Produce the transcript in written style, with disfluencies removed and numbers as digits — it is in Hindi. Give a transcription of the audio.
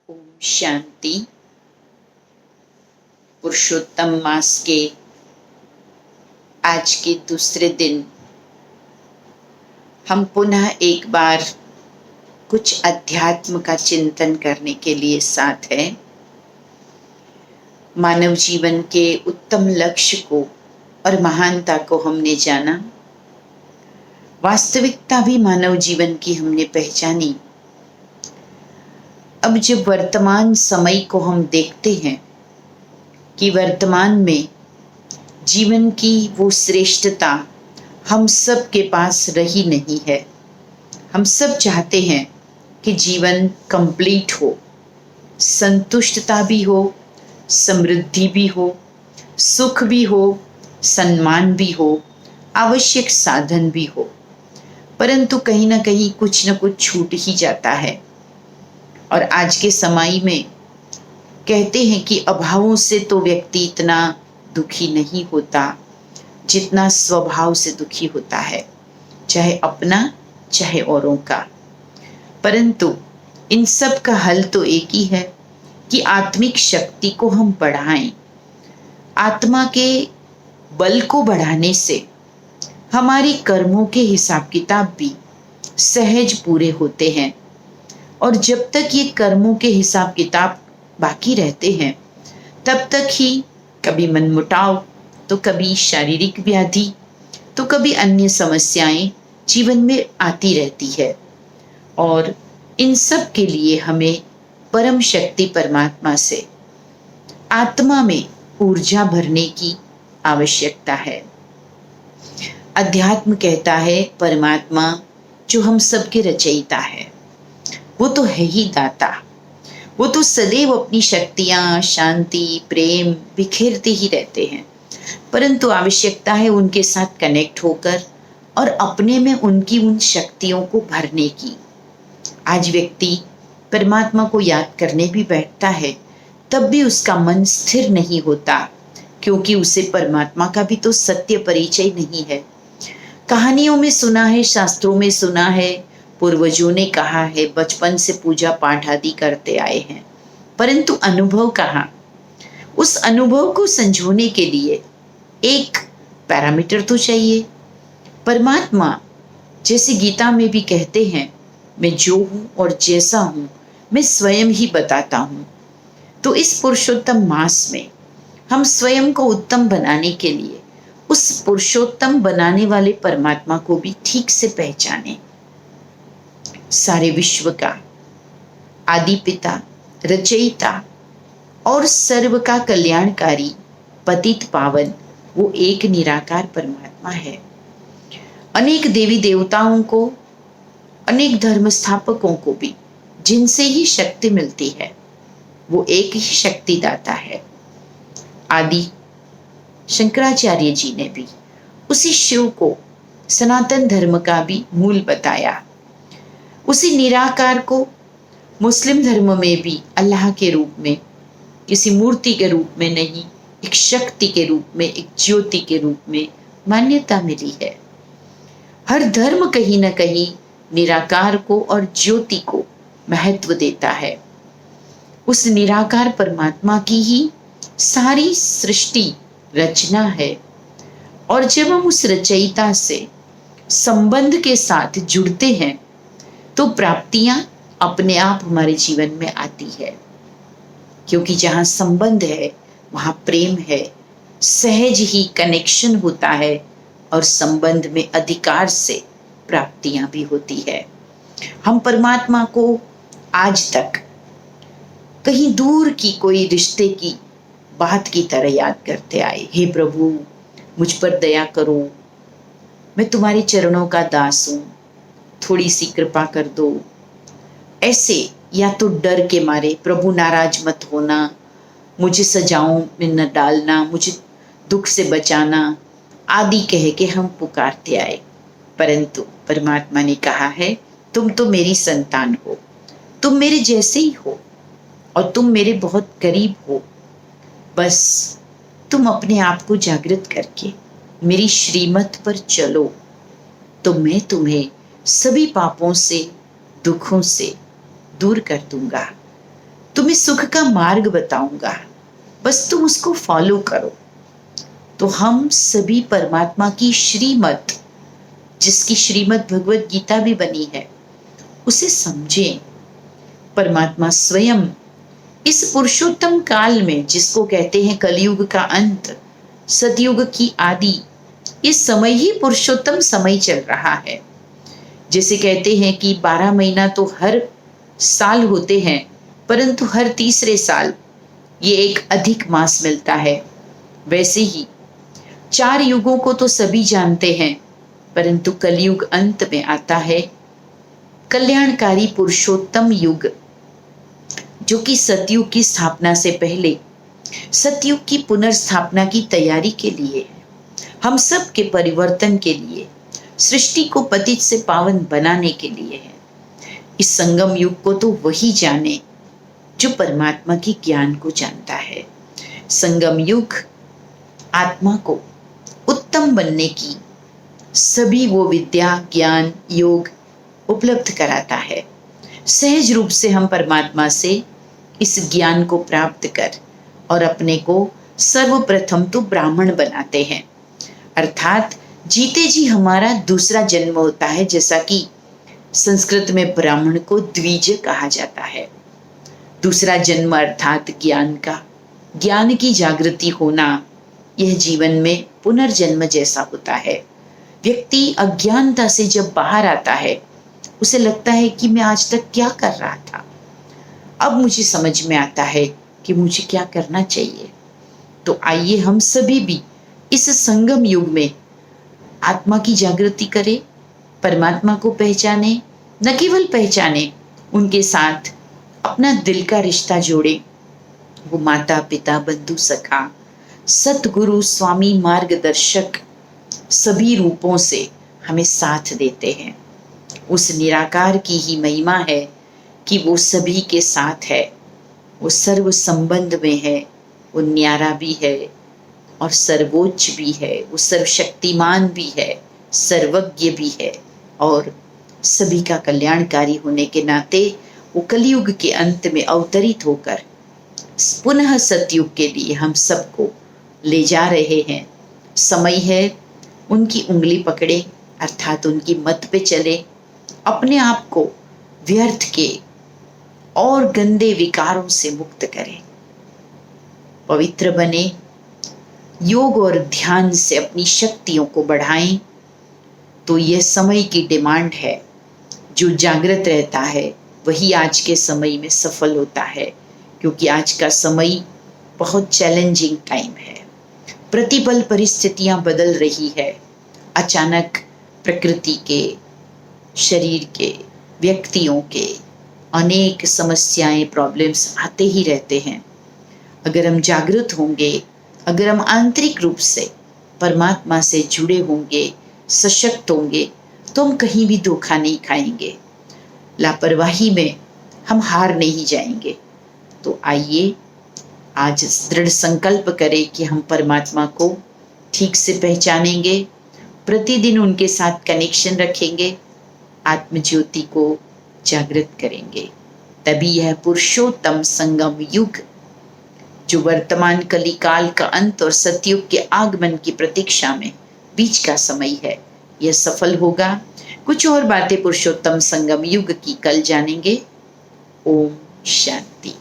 ओम शांति। पुरुषोत्तम मास के आज के दूसरे दिन हम पुनः एक बार कुछ अध्यात्म का चिंतन करने के लिए साथ हैं। मानव जीवन के उत्तम लक्ष्य को और महानता को हमने जाना, वास्तविकता भी मानव जीवन की हमने पहचानी। अब जब वर्तमान समय को हम देखते हैं कि वर्तमान में जीवन की वो श्रेष्ठता हम सब के पास रही नहीं है। हम सब चाहते हैं कि जीवन कंप्लीट हो, संतुष्टता भी हो, समृद्धि भी हो, सुख भी हो, सम्मान भी हो, आवश्यक साधन भी हो, परंतु कहीं ना कहीं कुछ न कुछ छूट ही जाता है। और आज के समय में कहते हैं कि अभावों से तो व्यक्ति इतना दुखी नहीं होता जितना स्वभाव से दुखी होता है, चाहे अपना चाहे औरों का। परंतु इन सब का हल तो एक ही है कि आत्मिक शक्ति को हम बढ़ाएं। आत्मा के बल को बढ़ाने से हमारी कर्मों के हिसाब किताब भी सहज पूरे होते हैं। और जब तक ये कर्मों के हिसाब किताब बाकी रहते हैं तब तक ही कभी मनमुटाव, तो कभी शारीरिक व्याधि, तो कभी अन्य समस्याएं जीवन में आती रहती है। और इन सब के लिए हमें परम शक्ति परमात्मा से आत्मा में ऊर्जा भरने की आवश्यकता है। अध्यात्म कहता है परमात्मा जो हम सबके रचयिता है, वो तो है ही दाता। वो तो सदैव अपनी शक्तियां, शांति, प्रेम बिखेरते ही रहते हैं, परंतु आवश्यकता है उनके साथ कनेक्ट होकर और अपने में उनकी उन शक्तियों को भरने की। आज व्यक्ति परमात्मा को याद करने भी बैठता है तब भी उसका मन स्थिर नहीं होता, क्योंकि उसे परमात्मा का भी तो सत्य परिचय नहीं है। कहानियों में सुना है, शास्त्रों में सुना है, पूर्वजों ने कहा है, बचपन से पूजा पाठ आदि करते आए हैं, परंतु अनुभव कहाँ? उस अनुभव को संजोने के लिए एक पैरामीटर तो चाहिए। परमात्मा जैसे गीता में भी कहते हैं, मैं जो हूं और जैसा हूं मैं स्वयं ही बताता हूं। तो इस पुरुषोत्तम मास में हम स्वयं को उत्तम बनाने के लिए उस पुरुषोत्तम बनाने वाले परमात्मा को भी ठीक से पहचाने। सारे विश्व का आदि पिता, रचयिता और सर्व का कल्याणकारी, पतित पावन वो एक निराकार परमात्मा है। अनेक देवी देवताओं को, अनेक धर्म स्थापकों को भी जिनसे ही शक्ति मिलती है वो एक ही शक्ति दाता है। आदि शंकराचार्य जी ने भी उसी शिव को सनातन धर्म का भी मूल बताया। उसी निराकार को मुस्लिम धर्म में भी अल्लाह के रूप में, किसी मूर्ति के रूप में नहीं, एक शक्ति के रूप में, एक ज्योति के रूप में मान्यता मिली है। हर धर्म कहीं ना कहीं निराकार को और ज्योति को महत्व देता है। उस निराकार परमात्मा की ही सारी सृष्टि रचना है। और जब हम उस रचयिता से संबंध के साथ जुड़ते हैं तो प्राप्तियां अपने आप हमारे जीवन में आती है, क्योंकि जहां संबंध है वहां प्रेम है, सहज ही कनेक्शन होता है और संबंध में अधिकार से प्राप्तियां भी होती है। हम परमात्मा को आज तक कहीं दूर की कोई रिश्ते की बात की तरह याद करते आए। हे प्रभु, मुझ पर दया करो, मैं तुम्हारे चरणों का दास हूं, थोड़ी सी कृपा कर दो। ऐसे या तो डर के मारे, प्रभु नाराज मत होना, मुझे सजाओं में न डालना, मुझे दुख से बचाना आदि कह के हम पुकारते आए। परंतु परमात्मा ने कहा है, तुम तो मेरी संतान हो, तुम मेरे जैसे ही हो और तुम मेरे बहुत करीब हो। बस तुम अपने आप को जागृत करके मेरी श्रीमत पर चलो तो मैं तुम्हें सभी पापों से, दुखों से दूर कर दूंगा। तुम्हें सुख का मार्ग बताऊंगा, बस तुम उसको फॉलो करो। तो हम सभी परमात्मा की श्रीमत, जिसकी श्रीमद् भगवत गीता भी बनी है, उसे समझें। परमात्मा स्वयं इस पुरुषोत्तम काल में, जिसको कहते हैं कलयुग का अंत, सतयुग की आदि, इस समय ही पुरुषोत्तम समय चल रहा है। जैसे कहते हैं कि 12 महीना तो हर साल होते हैं, परंतु हर तीसरे साल ये एक अधिक मास मिलता है। वैसे ही 4 युगों को तो सभी जानते हैं, परंतु कलयुग अंत में आता है कल्याणकारी पुरुषोत्तम युग, जो कि सतयुग की स्थापना से पहले सतयुग की पुनर्स्थापना की तैयारी के लिए, हम सब के परिवर्तन के लिए, सृष्टि को पतित से पावन बनाने के लिए है। इस संगम युग को तो वही जाने जो परमात्मा की ज्ञान को जानता है। संगम युग आत्मा को उत्तम बनने की सभी वो विद्या, ज्ञान, योग उपलब्ध कराता है। सहज रूप से हम परमात्मा से इस ज्ञान को प्राप्त कर और अपने को सर्वप्रथम तो ब्राह्मण बनाते हैं, अर्थात जीते जी हमारा दूसरा जन्म होता है, जैसा कि संस्कृत में ब्राह्मण को द्विज कहा जाता है। दूसरा जन्म अर्थात ज्ञान का, ज्ञान की जागृति होना, यह जीवन में पुनर्जन्म जैसा होता है। व्यक्ति अज्ञानता से जब बाहर आता है, उसे लगता है कि मैं आज तक क्या कर रहा था, अब मुझे समझ में आता है कि मुझे क्या करना चाहिए। तो आइए हम सभी भी इस संगम युग में आत्मा की जागृति करें, परमात्मा को पहचाने, न केवल पहचाने, उनके साथ अपना दिल का रिश्ता जोड़े। वो माता पिता, बंधु सखा, सतगुरु, स्वामी, मार्गदर्शक सभी रूपों से हमें साथ देते हैं। उस निराकार की ही महिमा है कि वो सभी के साथ है, वो सर्व संबंध में है, वो न्यारा भी है और सर्वोच्च भी है, वो सर्वशक्तिमान भी है, सर्वज्ञ भी है, और सभी का कल्याणकारी होने के नाते वो कलयुग के अंत में अवतरित होकर पुनः सतयुग के लिए हम सबको ले जा रहे हैं। समय है उनकी उंगली पकड़े, अर्थात उनकी मत पे चले, अपने आप को व्यर्थ के और गंदे विकारों से मुक्त करें, पवित्र बने, योग और ध्यान से अपनी शक्तियों को बढ़ाएं। तो यह समय की डिमांड है। जो जागृत रहता है वही आज के समय में सफल होता है, क्योंकि आज का समय बहुत चैलेंजिंग टाइम है। प्रतिपल परिस्थितियां बदल रही है। अचानक प्रकृति के, शरीर के, व्यक्तियों के अनेक समस्याएं, प्रॉब्लम्स आते ही रहते हैं। अगर हम जागृत होंगे, अगर हम आंतरिक रूप से परमात्मा से जुड़े होंगे, सशक्त होंगे, तो हम कहीं भी धोखा नहीं खाएंगे, लापरवाही में हम हार नहीं जाएंगे। तो आइए आज दृढ़ संकल्प करें कि हम परमात्मा को ठीक से पहचानेंगे, प्रतिदिन उनके साथ कनेक्शन रखेंगे, आत्मज्योति को जागृत करेंगे। तभी यह पुरुषोत्तम संगम युग, जो वर्तमान कलिकाल का अंत और सतयुग के आगमन की प्रतीक्षा में बीच का समय है, यह सफल होगा। कुछ और बातें पुरुषोत्तम संगम युग की कल जानेंगे। ओम शांति।